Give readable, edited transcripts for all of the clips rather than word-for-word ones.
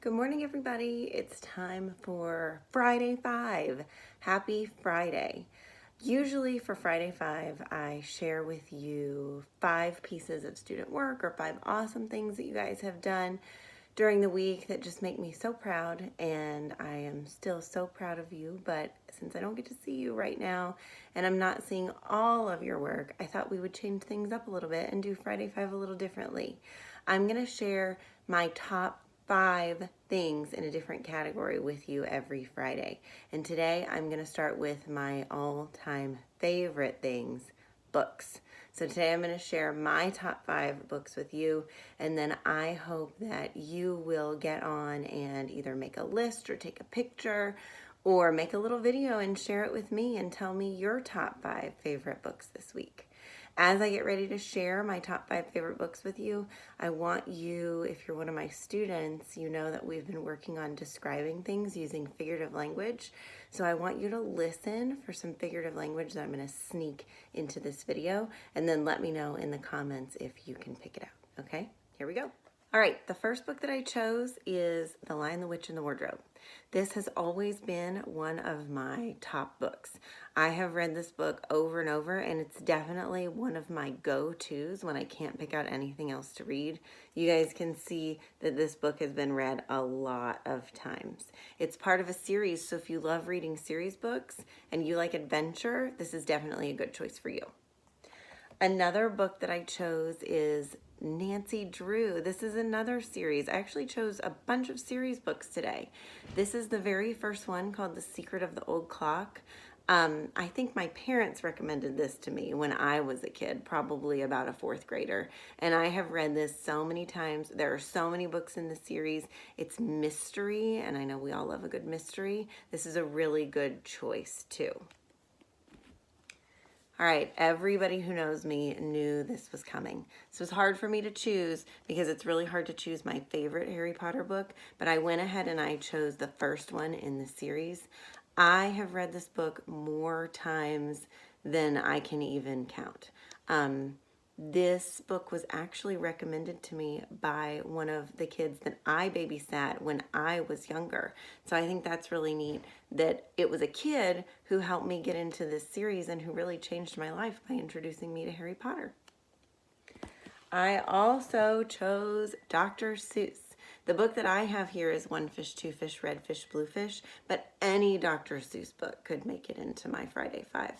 Good morning, everybody. It's time for Friday 5. Happy Friday. Usually for Friday 5, I share with you 5 pieces of student work or 5 awesome things that you guys have done during the week that just make me so proud, and I am still so proud of you. But since I don't get to see you right now and I'm not seeing all of your work, I thought we would change things up a little bit and do Friday 5 a little differently. I'm going to share my top 5 things in a different category with you every Friday. And today I'm going to start with my all-time favorite things, books. So today I'm going to share my top 5 books with you, and then I hope that you will get on and either make a list or take a picture or make a little video and share it with me and tell me your top 5 favorite books this week. As I get ready to share my top 5 favorite books with you, I want you, if you're one of my students, you know that we've been working on describing things using figurative language. So I want you to listen for some figurative language that I'm going to sneak into this video, and then let me know in the comments if you can pick it out. Okay, here we go. All right, the first book that I chose is The Lion, the Witch, and the Wardrobe. This has always been one of my top books. I have read this book over and over, and it's definitely one of my go-tos when I can't pick out anything else to read. You guys can see that this book has been read a lot of times. It's part of a series, so if you love reading series books and you like adventure, this is definitely a good choice for you. Another book that I chose is Nancy Drew. This is another series. I actually chose a bunch of series books today. This is the very first one called The Secret of the Old Clock. I think my parents recommended this to me when I was a kid, probably about a 4th grader. And I have read this so many times. There are so many books in the series. It's mystery, and I know we all love a good mystery. This is a really good choice too. All right, everybody who knows me knew this was coming. This was hard for me to choose because it's really hard to choose my favorite Harry Potter book, but I went ahead and I chose the first one in the series. I have read this book more times than I can even count. This book was actually recommended to me by one of the kids that I babysat when I was younger. So I think that's really neat that it was a kid who helped me get into this series and who really changed my life by introducing me to Harry Potter. I also chose Dr. Seuss. The book that I have here is One Fish, Two Fish, Red Fish, Blue Fish, but any Dr. Seuss book could make it into my Friday 5.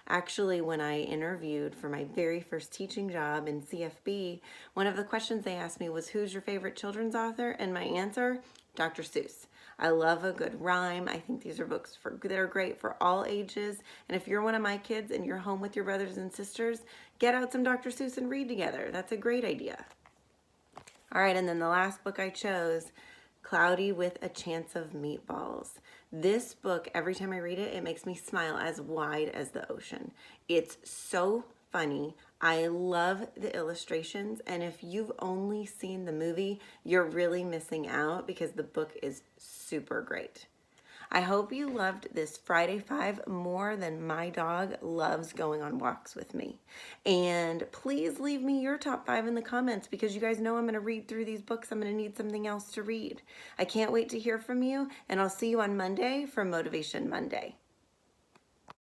Actually, when I interviewed for my very first teaching job in CFB, one of the questions they asked me was, who's your favorite children's author? And my answer, Dr. Seuss. I love a good rhyme. I think these are books that are great for all ages. And if you're one of my kids and you're home with your brothers and sisters, get out some Dr. Seuss and read together. That's a great idea. All right, and then the last book I chose, Cloudy with a Chance of Meatballs. This book, every time I read it, it makes me smile as wide as the ocean. It's so funny. I love the illustrations, and if you've only seen the movie, you're really missing out because the book is super great. I hope you loved this Friday 5 more than my dog loves going on walks with me. And please leave me your top 5 in the comments because you guys know I'm going to read through these books. I'm going to need something else to read. I can't wait to hear from you, and I'll see you on Monday for Motivation Monday.